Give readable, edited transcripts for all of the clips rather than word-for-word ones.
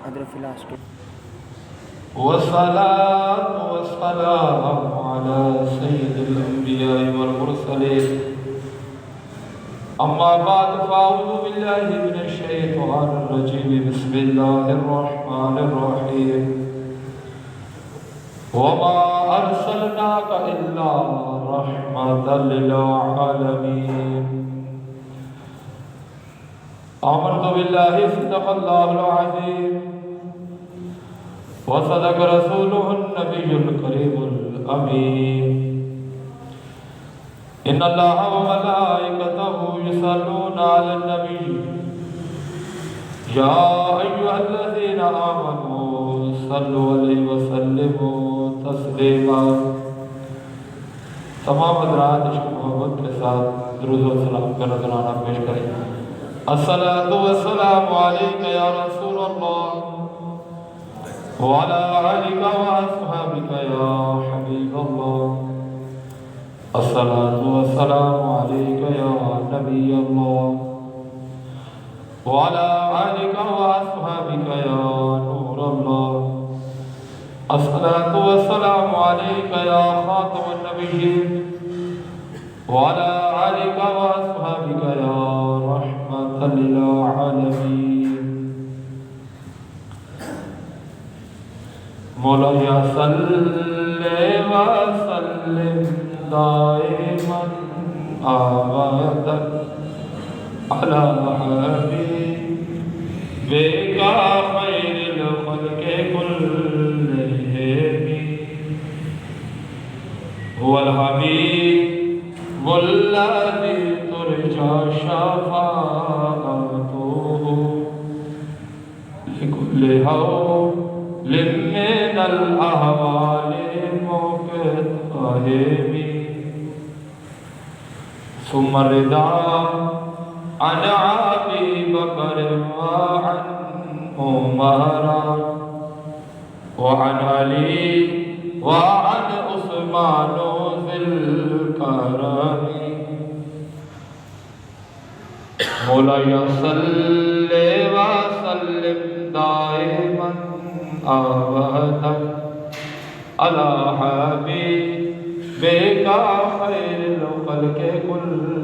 ادرف last والصلاة والسلام على سيد الأنبياء والمرسلين أما بعد فأعوذ بالله من الشيطان الرجيم بسم الله الرحمن الرحيم وما أرسلناك إلا رحمة للعالمين آمنت بالله صدق الله العظيم وصدق رسوله النبي الكريم الأمين إن الله وملائكته يصلون على النبي يا أيها الذين آمنوا صلوا عليه وسلموا تسليما تمام حضرات عشق محبت کے ساتھ درود و سلام کا نذرانہ پیش کریں الصلاة والسلام عليك يا رسول الله وعلى آلك وأصحابك يا حبيب الله الصلاة والسلام عليك يا نبي الله وعلى آلك وأصحابك يا نور الله الصلاة والسلام عليك يا خاتم النبيين وعلى آلك وأصحابك يا رحمة للعالمين مولاي صل وسلم دائما أبدا على حبيبك خير الخلق كلهم هو الحبيب الذي ترجى شفاعته لكل هول من الأهوال مقتهب ثم الرضا عن أبي بكر وعن عمر وعن علي وعن عثمان ذي الكرم مولاي صل وسلم دائما أبدا على حبيبك خير الخلق كلهم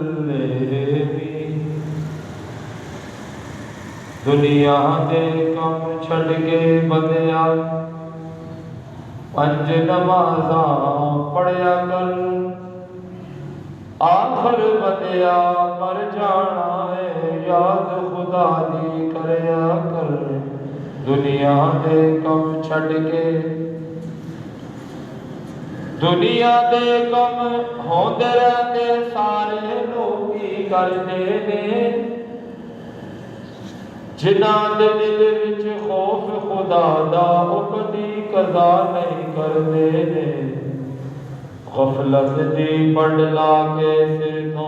دنیا دے کم چھڑ کے بدیا پنج نمازاں پڑھیا کر آخر بدیا مر جانا ہے یاد خدا دی کریا کر دنیا دے کم چھڑ کے دنیا دے کم ہوندے رہتے سارے لوگی کرتے نے جنہاں دے دل وچ خوف خدا دا او کدی قضا نہیں کردے نے غفلت دی بڑھ لا کے سر تو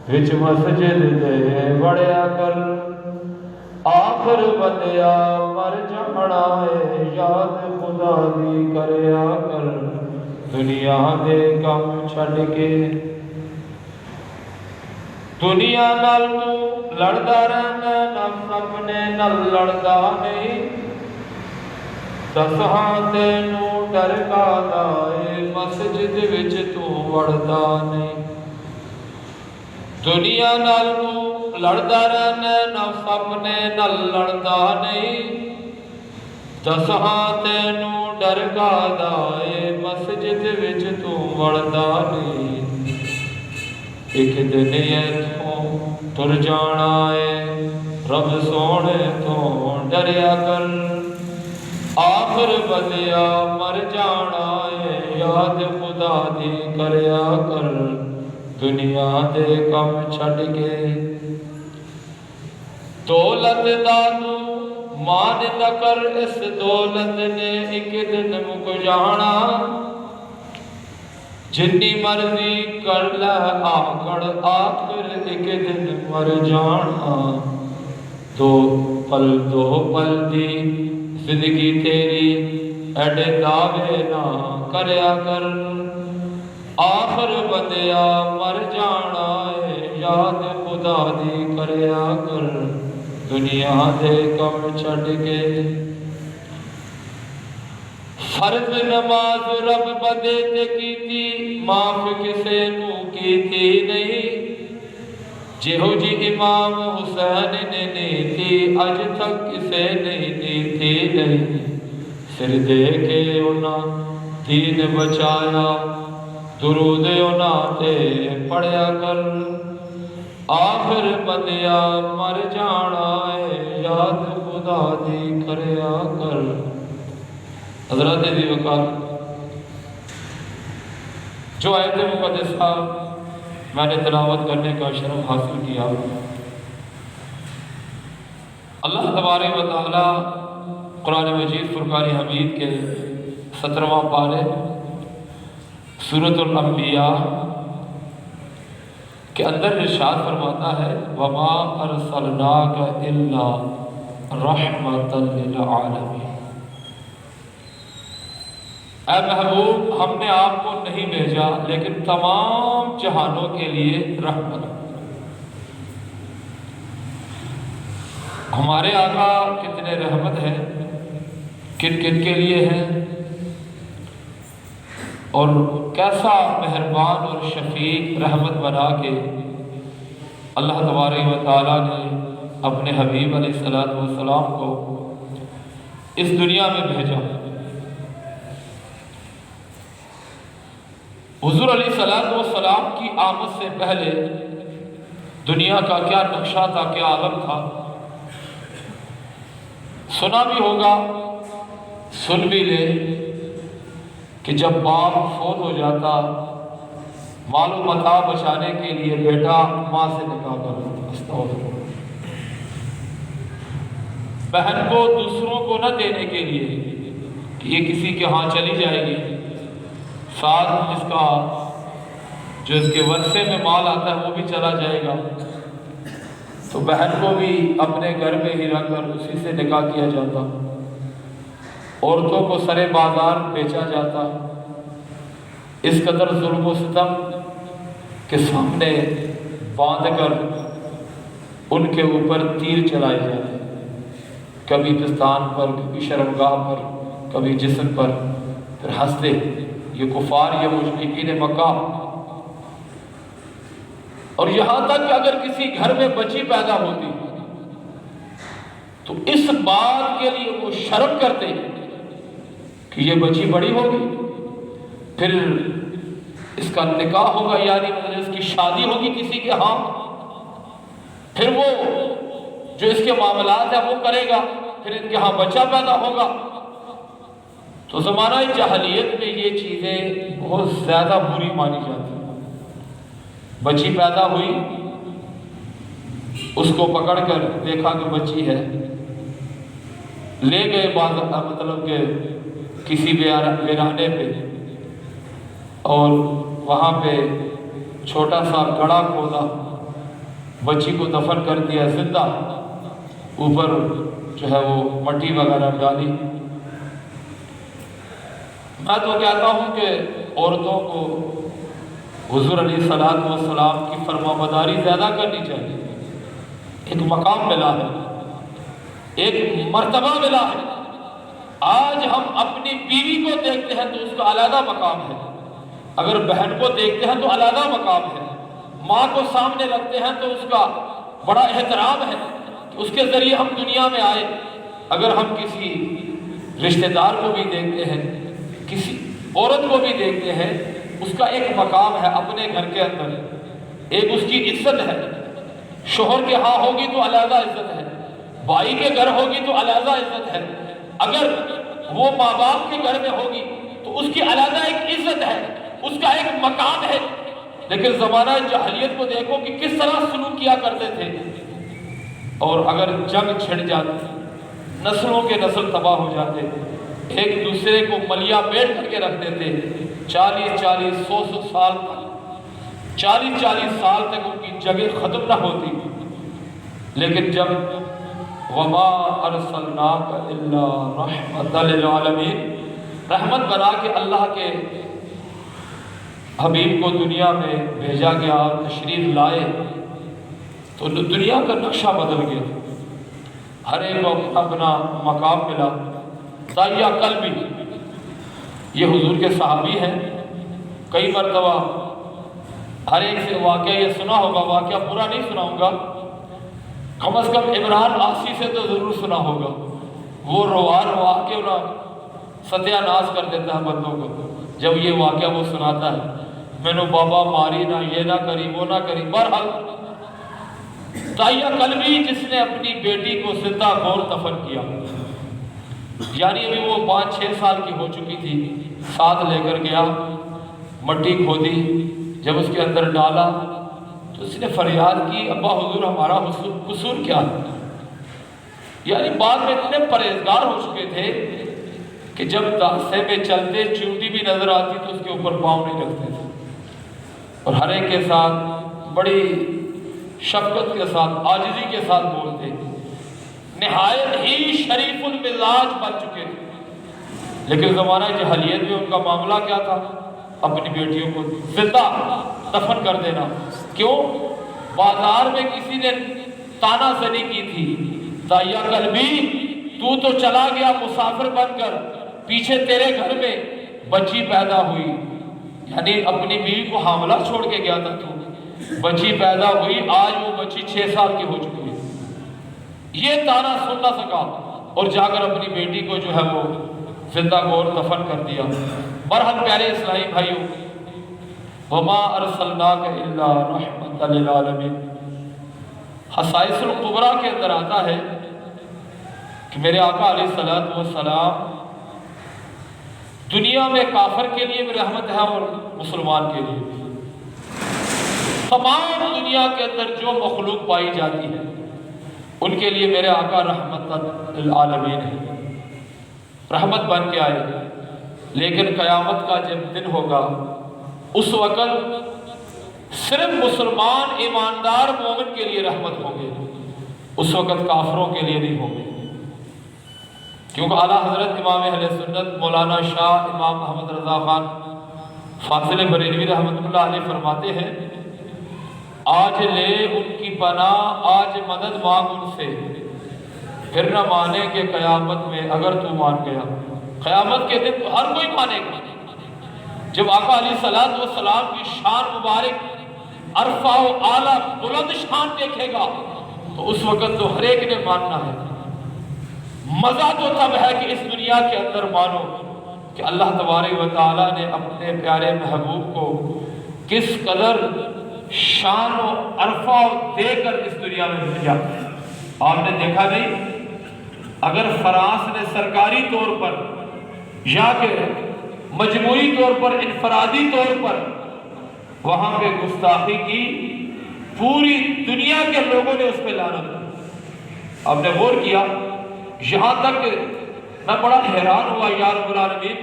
وچ مسجد دے وڑیا کر آخر بندیا مر جانا ہے یاد خدا دی کریا کر دنیا دے کم چھڑ کے دنیا نال تو لڑدا رہنا نفس اپنے نال لڑدا نہیں دسہاں تینوں ڈر کا دائے مسجد وچ تو وڑدا نہیں دنیا نال تو لڑدا رہنا نفس اپنے نال لڑدا نہیں دسہاں تینوں ڈر کا دائے مسجد وچ تو وڑدا نہیں ایک دن ایتھوں تر جانا ہے رب سونے تو ڈریا کر آخر بدیا مر جانا ہے یاد خدا دی کریا کر دنیا دے کم چھڑ کے دولت دا تو مان نہ کر اس دولت نے ایک دن مک جانا جنی مرضی کر لے آکڑ آخر ایک دن مر جانا دو پل دی زندگی تیری ایڈے دعوے نہ کریا کر آخر بندیا مر جانا ہے یاد خدا دی کریا کر دنیا دے کم چھڑ کے فرض نماز رب بدے تے کیتی معاف کسے نو کیتی نہیں جہو جی امام حسین نے نیتی اج تک کسے نہیں نیتی نہیں سر دے کے انہاں دین بچایا درود انہاں تے پڑھیا کر آخر بندیا مر جانا ہے یاد خدا دی کریا کر۔ حضرات ذی وقار جو آیت مقدسہ میں نے تلاوت کرنے کا شرف حاصل کیا، اللہ تبارک و تعالی قرآن مجید فرقان حمید کے 17واں پارے سورۃ الانبیاء کے اندر ارشاد فرماتا ہے وَمَا أَرْسَلْنَاكَ إِلَّا رَحْمَةً لِلْعَالَمِينَ، اے محبوب ہم نے آپ کو نہیں بھیجا لیکن تمام جہانوں کے لیے رحمت۔ ہمارے آقا کتنے رحمت ہیں، کن کن کے لیے ہیں، اور کیسا مہربان اور شفیق رحمت بنا کے اللہ تبارک و تعالیٰ نے اپنے حبیب علیہ السلام کو اس دنیا میں بھیجا۔ حضور علیہ السلام کی آمد سے پہلے دنیا کا کیا نقشہ تھا، کیا عالم تھا، سنا بھی ہوگا، سن بھی لے کہ جب باپ فوت ہو جاتا مال و متاع بچانے کے لیے بیٹا ماں سے نکاح کر لیتا، بہن کو دوسروں کو نہ دینے کے لیے کہ یہ کسی کے ہاں چلی جائے گی، ساتھ اس کا جو اس کے ورثے میں مال آتا ہے وہ بھی چلا جائے گا، تو بہن کو بھی اپنے گھر میں ہی رکھ کر اسی سے نکاح کیا جاتا، عورتوں کو سرے بازار بیچا جاتا، اس قدر ظلم و ستم کے سامنے باندھ کر ان کے اوپر تیر چلائے جاتے، کبھی پستان پر، کبھی شرمگاہ پر، کبھی جسم پر، پھر ہنستے یہ کفار، یہ مشرکین مکہ۔ اور یہاں تک کہ اگر کسی گھر میں بچی پیدا ہوتی تو اس بات کے لیے وہ شرم کرتے کہ یہ بچی بڑی ہوگی، پھر اس کا نکاح ہوگا، یعنی اس کی شادی ہوگی کسی کے ہاں، پھر وہ جو اس کے معاملات ہیں وہ کرے گا، پھر ان کے ہاں بچہ پیدا ہوگا۔ تو زمانہ جاہلیت میں یہ چیزیں بہت زیادہ بری مانی جاتی ہیں۔ بچی پیدا ہوئی، اس کو پکڑ کر دیکھا کہ بچی ہے، لے گئے مطلب کہ کسی ویرانے پہ، اور وہاں پہ چھوٹا سا گڑھا کھودا، بچی کو دفن کر دیا زندہ، اوپر جو ہے وہ مٹی وغیرہ ڈالی۔ میں تو کہتا ہوں کہ عورتوں کو حضور علیہ السلام کی فرمانبرداری زیادہ کرنی چاہیے۔ ایک مقام ملا ہے، ایک مرتبہ ملا ہے۔ آج ہم اپنی بیوی کو دیکھتے ہیں تو اس کا علیحدہ مقام ہے، اگر بہن کو دیکھتے ہیں تو علیحدہ مقام ہے، ماں کو سامنے رکھتے ہیں تو اس کا بڑا احترام ہے کہ اس کے ذریعے ہم دنیا میں آئے۔ اگر ہم کسی رشتہ دار کو بھی دیکھتے ہیں، کسی عورت کو بھی دیکھتے ہیں، اس کا ایک مقام ہے اپنے گھر کے اندر، ایک اس کی عزت ہے۔ شوہر کے ہاں ہوگی تو علیحدہ عزت ہے، بھائی کے گھر ہوگی تو علیحدہ عزت ہے، اگر وہ ماں باپ کے گھر میں ہوگی تو اس کی علیحدہ ایک عزت ہے، اس کا ایک مقام ہے۔ لیکن زمانہ جاہلیت کو دیکھو کہ کس طرح سلوک کیا کرتے تھے، اور اگر جنگ چھڑ جاتی، نسلوں کے نسل تباہ ہو جاتے، ایک دوسرے کو ملیا بیٹھ کر کے رکھتے تھے، 40 100 سال تک، 40 سال تک ان کی جگہ ختم نہ ہوتی۔ لیکن جب وَمَا أَرْسَلْنَاكَ إِلَّا رَحْمَةً لِلْعَالَمِينَ رحمت بنا کے اللہ کے حبیب کو دنیا میں بھیجا گیا، تشریف لائے، تو دنیا کا نقشہ بدل گیا۔ ہر ایک کو اپنا مقام ملا. داعیہ قلبی یہ حضور کے صحابی ہیں. کئی مرتبہ ہر ایک سے واقعہ یہ سنا ہوگا، واقعہ پورا نہیں سناؤں گا، کم از کم عمران آسی سے تو ضرور سنا ہوگا. وہ روا کے انہاں ستیہ ناس کر دیتا ہے بندوں کو جب یہ واقعہ وہ سناتا ہے. میں نے بابا ماری نہ، یہ نہ کری، وہ نہ کری. بہرحال داعیہ قلبی جس نے اپنی بیٹی کو زندہ گور دفن کیا، یعنی ابھی وہ 5-6 سال کی ہو چکی تھی، ساتھ لے کر گیا، مٹی کھودی، جب اس کے اندر ڈالا تو اس نے فریاد کی، ابا حضور ہمارا قصور کیا ہے؟ یعنی بعد میں اتنے پرہیزگار ہو چکے تھے کہ جب راستے میں چلتے چونٹی بھی نظر آتی تو اس کے اوپر پاؤں نہیں رکھتے تھے، اور ہر ایک کے ساتھ بڑی شفقت کے ساتھ، عاجزی کے ساتھ بولتے. نہایت ہی شریف المزاج بن چکے تھے. لیکن زمانہ جہلیت میں ان کا معاملہ کیا تھا؟ اپنی بیٹیوں کو زندہ دفن کر دینا. کیوں؟ بازار میں کسی نے تانا زنی کی تھی، داعیہ قلبی تو چلا گیا مسافر بن کر، پیچھے تیرے گھر میں بچی پیدا ہوئی، یعنی اپنی بیوی کو حاملہ چھوڑ کے گیا تھا تو، بچی پیدا ہوئی، آج وہ بچی 6 سال کی ہو چکی ہے. یہ تانا سن نہ سکا اور جا کر اپنی بیٹی کو جو ہے وہ زندہ گور دفن کر دیا. برحال پیارے اسلامی بھائیوں، وما ارسلناک الا رحمۃ للعالمین. خصائص القبریٰ کے اندر آتا ہے کہ میرے آقا علیہ الصلوۃ والسلام دنیا میں کافر کے لیے بھی رحمت ہے اور مسلمان کے لیے بھی. تمام دنیا کے اندر جو مخلوق پائی جاتی ہے ان کے لیے میرے آقا رحمت للعالمین ہے، رحمت بن کے آئے. لیکن قیامت کا جب دن ہوگا اس وقت صرف مسلمان ایماندار مومن کے لیے رحمت ہوں گے، اس وقت کافروں کے لیے نہیں ہوں گے. کیونکہ اعلیٰ حضرت امام اہل سنت مولانا شاہ امام محمد رضا خان فاضل بریلوی رحمۃ اللہ علیہ فرماتے ہیں، آج لے ان کی پناہ، آج مدد مانگ ان سے، پھر نہ مانے کہ قیامت میں اگر تو مان گیا. قیامت کے دن تو ہر کوئی مانے گا. جب آقا علیہ الصلوۃ والسلام کی شان مبارک عرفہ و اعلیٰ بلند شان دیکھے گا تو اس وقت تو ہر ایک نے ماننا ہے. مزہ تو تب ہے کہ اس دنیا کے اندر مانو کہ اللہ تبارک و تعالیٰ نے اپنے پیارے محبوب کو کس قدر شان و عرفہ دے کر اس دنیا میں بھیجا. آپ نے دیکھا نہیں، اگر فرانس نے سرکاری طور پر یا کہ مجموعی طور پر، انفرادی طور پر وہاں پہ گستاخی کی، پوری دنیا کے لوگوں نے اس پہ لعنت کی. آپ نے غور کیا، یہاں تک میں بڑا حیران ہوا، یا رب العالمین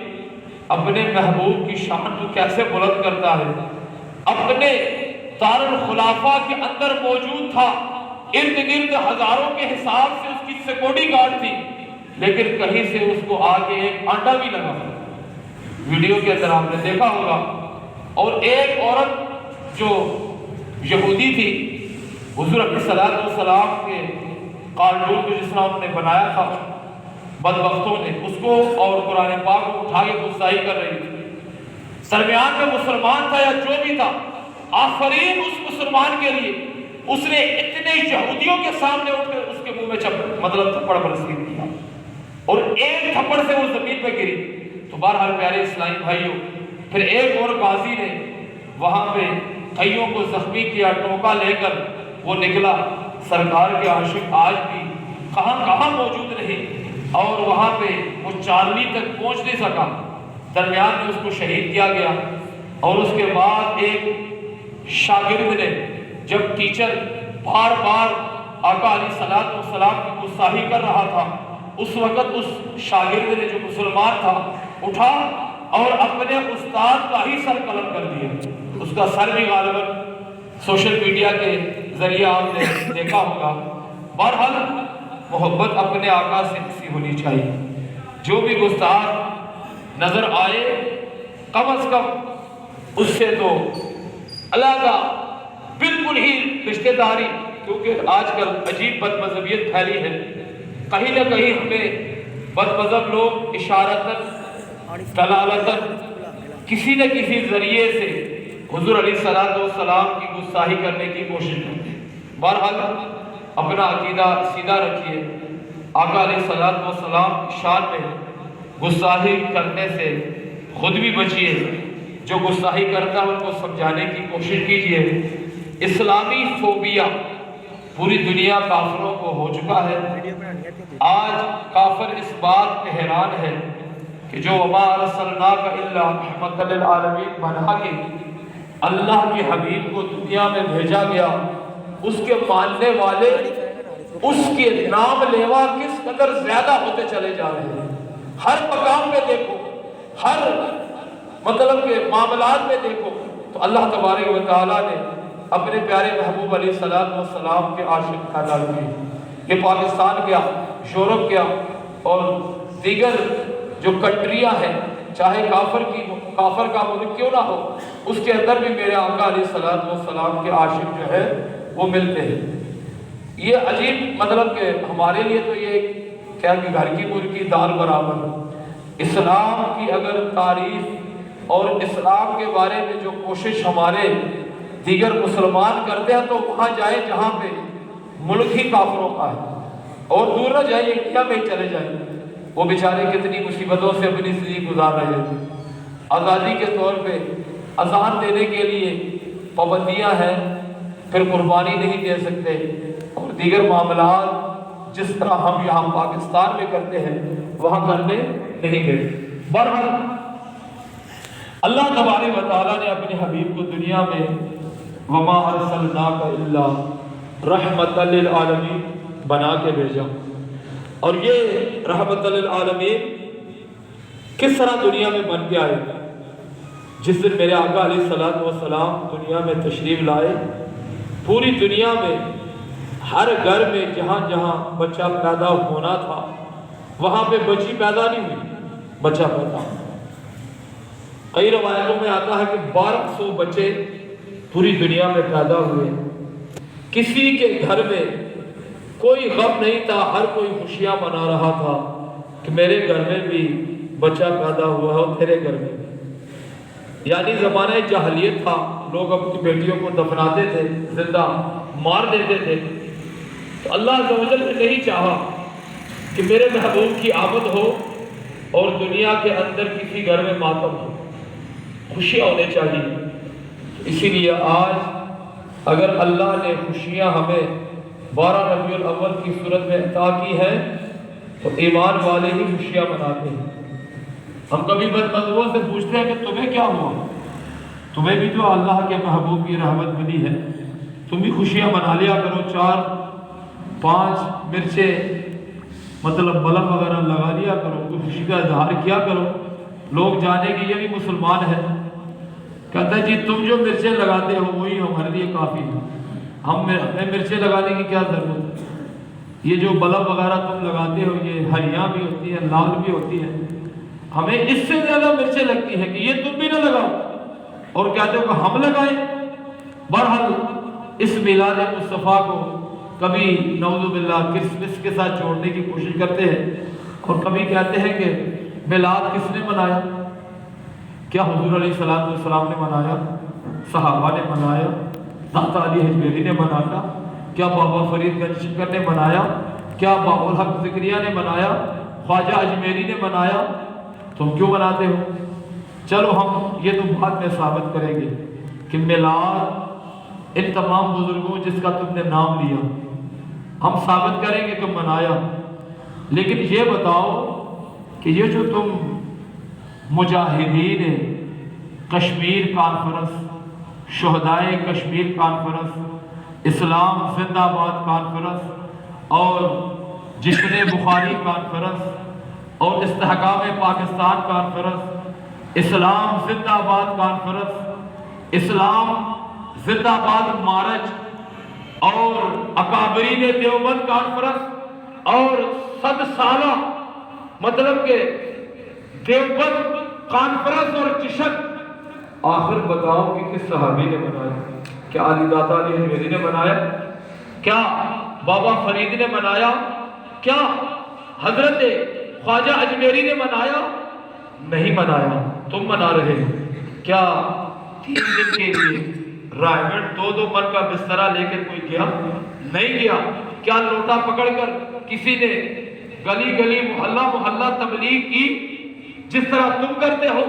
اپنے محبوب کی شان تو کیسے بلند کرتا ہے. اپنے دار الخلافہ کے اندر موجود تھا، ارد گرد ہزاروں کے حساب سے اس کی سیکورٹی گارڈ تھی، لیکن کہیں سے اس کو آگے ایک آنڈا بھی لگا. ویڈیو کے اندر آپ نے دیکھا ہوگا. اور ایک عورت جو یہودی تھی، حضور علیہ الصلوۃ والسلام کے کارٹون کو جس طرح انہوں نے بنایا تھا بدبختوں نے، اس کو اور قرآن پاک کو اٹھا کے گستاخی کر رہی تھی. درمیان میں مسلمان تھا یا جو بھی تھا، آفرین اس مسلمان کے لیے، اس نے اتنے یہودیوں کے سامنے اٹھ کر اس کے منہ میں تھپڑ برسید کیا اور ایک تھپڑ سے وہ زمین پہ گری. تو بہرحال پیارے اسلامی بھائیوں، پھر ایک اور غازی نے وہاں پہ کئیوں کو زخمی کیا، ٹوکا لے کر وہ نکلا. سرکار کے عاشق آج بھی کہاں کہاں موجود رہے اور وہاں پہ وہ چارلی تک پہنچ نہیں سکا. درمیان میں اس کو شہید کیا گیا. اور اس کے بعد ایک شاگرد نے، جب ٹیچر بار بار آقا علیہ الصلوۃ والسلام کی گستاخی کر رہا تھا، اس وقت اس شاگرد نے جو مسلمان تھا اٹھا اور اپنے استاد کا ہی سر قلم کر دیا. اس کا سر بھی غالباً سوشل میڈیا کے ذریعے آپ نے دیکھا ہوگا. بہرحال محبت اپنے آقا سے ایسی ہونی چاہیے. جو بھی گستاخ نظر آئے کم از کم اس سے تو علیحدہ بالکل ہی رشتہ داری، کیونکہ آج کل عجیب بد مذہبیت پھیلی ہے. کہیں نہ کہیں ہمیں بد مذہب لوگ اشارتاً دلالتاً کسی نہ کسی ذریعے سے حضور علیہ السلام کی گستاخی کرنے کی کوشش کرتے ہیں۔ بہرحال اپنا عقیدہ سیدھا رکھیے، آقا علیہ السلام کی شان میں گستاخی کرنے سے خود بھی بچیے، جو گستاخی کرتا ہے ان کو سمجھانے کی کوشش کیجیے۔ اسلامی فوبیا پوری دنیا کافروں کو ہو چکا ہے۔ آج کافر اس بات پہ حیران ہے کہ جو وما ارسلناک الا رحمۃ للعالمین بنا کے اللہ کے حبیب کو دنیا میں بھیجا گیا، اس کے ماننے والے اس کے نام لیوا کس قدر زیادہ ہوتے چلے جا رہے ہیں۔ ہر مقام میں دیکھو، ہر مطلب کہ معاملات میں دیکھو تو اللہ تبارک و تعالیٰ نے اپنے پیارے محبوب علیہ السلام کے عاشق پیدا کیے۔ یہ پاکستان گیا، یورپ گیا اور دیگر جو کنٹریاں ہیں، چاہے کافر کا ملک کیوں نہ ہو، اس کے اندر بھی میرے آقا علیہ السلام کے عاشق جو ہے وہ ملتے ہیں۔ یہ عجیب مطلب کہ ہمارے لیے تو یہ کیا کہ گھر کی مرغی دال برابر۔ اسلام کی اگر تعریف اور اسلام کے بارے میں جو کوشش ہمارے دیگر مسلمان کرتے ہیں تو وہاں جائیں جہاں پہ ملک ہی کافروں کا ہے، اور دور نہ جائیں، انڈیا میں چلے جائیں، وہ بیچارے کتنی مصیبتوں سے اپنی زندگی گزار رہے ہیں۔ آزادی کے طور پہ اذان دینے کے لیے پابندیاں ہیں، پھر قربانی نہیں دے سکتے، اور دیگر معاملات جس طرح ہم یہاں پاکستان میں کرتے ہیں وہاں کرنے نہیں گئے۔ بہرحال اللہ تبارک و تعالیٰ نے اپنے حبیب کو دنیا میں وما ارسلناک الا رحمۃ للعالمین بنا کے بھیجا، اور یہ رحمت للعالمین کس طرح دنیا میں بن کے آئے؟ جس دن میرے آقا علیہ السلام دنیا میں تشریف لائے، پوری دنیا میں ہر گھر میں جہاں جہاں بچہ پیدا ہونا تھا وہاں پہ بچی پیدا نہیں ہوئی، بچہ پیدا ہوا۔ کئی روایتوں میں آتا ہے کہ 1200 بچے پوری دنیا میں پیدا ہوئے۔ کسی کے گھر میں کوئی غم نہیں تھا، ہر کوئی خوشیاں منا رہا تھا کہ میرے گھر میں بھی بچہ پیدا ہوا ہے اور تیرے گھر میں بھی۔ یعنی زمانہ جاہلیت تھا، لوگ اپنی بیٹیوں کو دفناتے تھے، زندہ مار دیتے تھے، تو اللہ عز و جل نے نہیں چاہا کہ میرے محبوب کی آمد ہو اور دنیا کے اندر کسی گھر میں ماتم ہو، خوشیاں ہونے چاہیے۔ اسی لیے آج اگر اللہ نے خوشیاں ہمیں 12 ربیع الاول کی صورت میں عطا کی ہے تو ایمان والے ہی خوشیاں مناتے ہیں۔ ہم کبھی بدمزوں سے پوچھتے ہیں کہ تمہیں کیا ہوا؟ تمہیں بھی تو اللہ کے محبوب کی رحمت ملی ہے، تم بھی خوشیاں منا لیا کرو، 4-5 مرچیں مطلب بلب وغیرہ لگا لیا کرو، کوئی خوشی کا اظہار کیا کرو، لوگ جانے کہ یہ بھی مسلمان ہے۔ کہتا ہے جی تم جو مرچیں لگاتے ہو وہی ہمارے لیے کافی ہے، ہمیں مرچیں لگانے کی کیا ضرورت ہے؟ یہ جو بلب وغیرہ تم لگاتے ہو یہ ہریاں بھی ہوتی ہیں، لال بھی ہوتی ہیں، ہمیں اس سے زیادہ مرچیں لگتی ہیں کہ یہ تم بھی نہ لگاؤ، اور کہتے ہو کہ ہم لگائیں۔ بہرحال اس میلاد مصطفیٰ کو کبھی نعوذ باللہ کرسمس کے ساتھ جوڑنے کی کوشش کرتے ہیں، اور کبھی کہتے ہیں کہ میلاد کس نے منایا؟ کیا حضور علیہ السلام نے منایا؟ صحابہ نے منایا؟ داتا علی حجویری نے منایا؟ کیا بابا فرید گنج شکر نے منایا؟ کیا بابا الحق ذکریہ نے منایا؟ خواجہ اجمیری نے منایا؟ تم کیوں مناتے ہو؟ چلو ہم یہ تو بعد میں ثابت کریں گے کہ میلاد ان تمام بزرگوں جس کا تم نے نام لیا ہم ثابت کریں گے کہ منایا، لیکن یہ بتاؤ کہ یہ جو تم مجاہدین کشمیر کانفرنس، شہدائے کشمیر کانفرنس، اسلام زندہ آباد کانفرنس اور جشن بخاری کانفرنس اور استحکام پاکستان کانفرنس، اسلام زندہ آباد کانفرنس، اسلام زندہ آباد مارچ اور اکابرین دیوبند کانفرنس اور 100 سالہ مطلب کہ دیوبند کانفرنس اور جشن، آخر بتاؤ کہ کس صحابی نے منایا؟ کیا علی داتا علی حجویری نے منایا؟ کیا بابا فرید نے منایا؟ کیا حضرت خواجہ اجمیری نے منایا؟ نہیں منایا، تم منا رہے ہو۔ کیا 3 دن کے لیے رائے گڑھ 2 من کا بسترا لے کر کوئی گیا؟ نہیں گیا۔ کیا لوٹا پکڑ کر کسی نے گلی گلی محلہ محلہ تبلیغ کی جس طرح تم کرتے ہو؟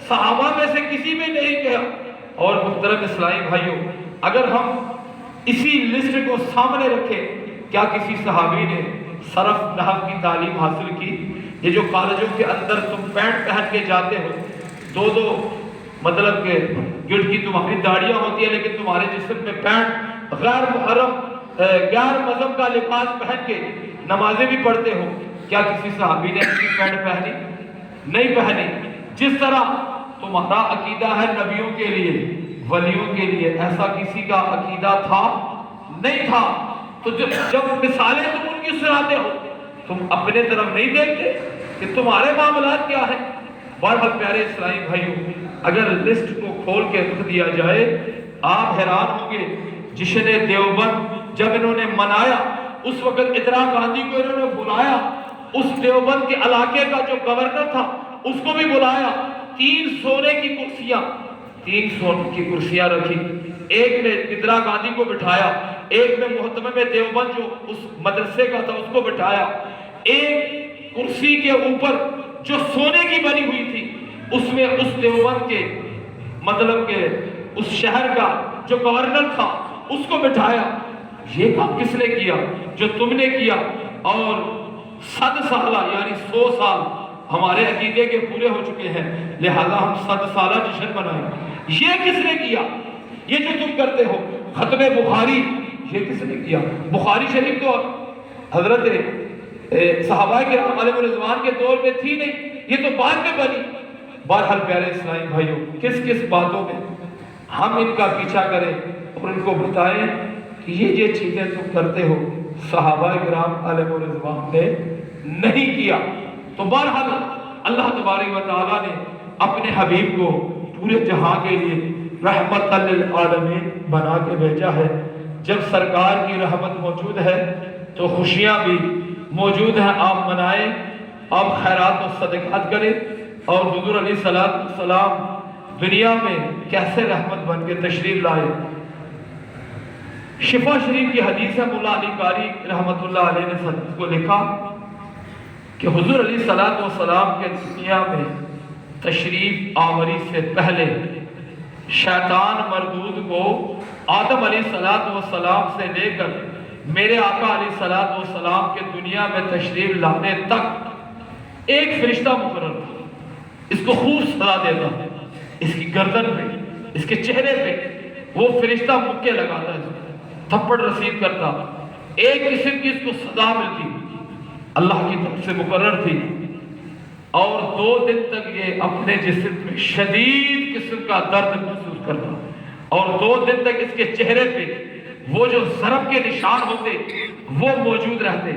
صحابہ میں سے کسی میں نہیں گیا۔ اور محترم اسلامی بھائیوں، اگر ہم اسی لسٹ کو سامنے رکھیں، کیا کسی صحابی نے صرف نحو کی تعلیم حاصل کی؟ یہ جو کالجوں کے اندر تم پینٹ پہن کے جاتے ہو، 2 مطلب کہ گڑ کی تمہاری داڑیاں ہوتی ہیں لیکن تمہارے جسم میں پینٹ، غیر محرم غیر مذہب کا لباس پہن کے نمازیں بھی پڑھتے ہو، کیا کسی صحابی نے ایسی پینٹ پہنی؟ نہیں پہنی۔ جس طرح تمہارا عقیدہ ہے نبیوں کے لیے، ولیوں کے لیے، ایسا کسی کا عقیدہ تھا؟ نہیں تھا۔ تو جب مثالیں تم ان کی سناتے ہو، تم اپنے طرف نہیں دیکھتے کہ تمہارے معاملات کیا ہیں؟ بہرحال پیارے اسلامی بھائیوں، اگر لسٹ کو کھول کے رکھ دیا جائے، آپ حیران ہوں گے۔ جشن دیوبند جب انہوں نے منایا، اس وقت اندرا گاندھی کو انہوں نے بلایا، اس دیوبند کے علاقے کا جو گورنر تھا اس کو بھی بلایا، 3 سونے کی کرسیاں، 3 سونے کی کرسیاں رکھی، ایک نے اندرا گاندھی کو بٹھایا، ایک میں محتمم دیوبند جو اس مدرسے کا تھا اس کو بٹھایا۔ ایک کرسی کے اوپر جو سونے کی بنی ہوئی تھی اس میں اس دیوبند کے مطلب کہ اس شہر کا جو گورنر تھا اس کو بٹھایا۔ یہ کام کس نے کیا؟ جو تم نے کیا۔ اور 100 سالہ یعنی 100 سال ہمارے عقیدے کے پورے ہو چکے ہیں، لہذا ہم 100 سالہ جشن منائیں۔ یہ کس نے کیا؟ یہ جو تم کرتے ہو ختم بخاری، یہ کس نے کیا؟ بخاری شریف تو حضرت صحابہ کرام علیہ رضوان کے دور میں تھی نہیں، یہ تو بعد میں بنی۔ بہرحال پیارے اسلامی بھائیوں، کس کس باتوں میں ہم ان کا پیچھا کریں اور ان کو بتائیں کہ یہ چیزیں تم کرتے ہو صحابہ کرام علیہ رضوان نے نہیں کیا۔ تو بہرحال اللہ تبارک و تعالیٰ نے اپنے حبیب کو پورے جہاں کے لیے رحمت للعالمین بنا کے بھیجا ہے۔ جب سرکار کی رحمت موجود ہے تو خوشیاں بھی موجود ہیں، آپ منائیں، آپ خیرات و صدقات کریں۔ اور حضور علیہ السلام دنیا میں کیسے رحمت بن کے تشریف لائے۔ شفا شریف کی حدیث ہے، مولا علی قاری رحمت اللہ علیہ نے اس کو لکھا کہ حضور علیہ السلام کے دنیا میں تشریف آوری سے پہلے شیطان مردود کو آدم علیہ السلام سے لے کر میرے آقا علیہ السلام کے دنیا میں تشریف لانے تک ایک فرشتہ مقرر تھا، اس کو خوب سزا دیتا، اس کی گردن پہ، اس کے چہرے پہ وہ فرشتہ مکے لگاتا ہے، تھپڑ رسید کرتا، ایک قسم کی اس کو سزا ملتی، اللہ کی طرف سے مقرر تھی۔ اور 2 دن تک یہ اپنے جسم میں شدید قسم کا درد محسوس کرتا، اور 2 دن تک اس کے چہرے پہ وہ جو ضرب کے نشان ہوتے وہ موجود رہتے۔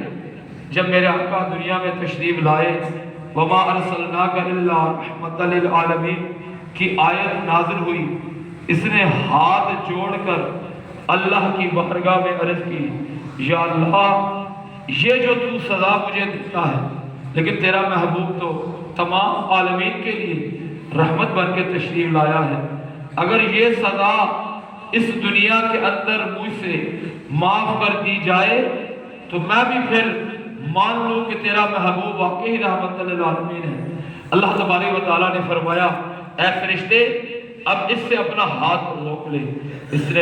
جب میرے آقا دنیا میں تشریف لائے، وما ارسلناک الا رحمت للعالمین کی آیت نازل ہوئی، اس نے ہاتھ جوڑ کر اللہ کی بارگاہ میں عرض کی، یا اللہ یہ جو تو سزا مجھے دیتا ہے، لیکن تیرا محبوب تو تمام عالمین کے لیے رحمت بن کے تشریف لایا ہے، اگر یہ سزا اس دنیا کے اندر مجھ سے معاف کر دی جائے تو میں بھی پھر مان لوں کہ تیرا محبوب واقعی رحمت للعالمین ہے۔ اللہ تبارک و تعالیٰ نے فرمایا، اے فرشتے اب اس سے اپنا ہاتھ روک لے۔ اس نے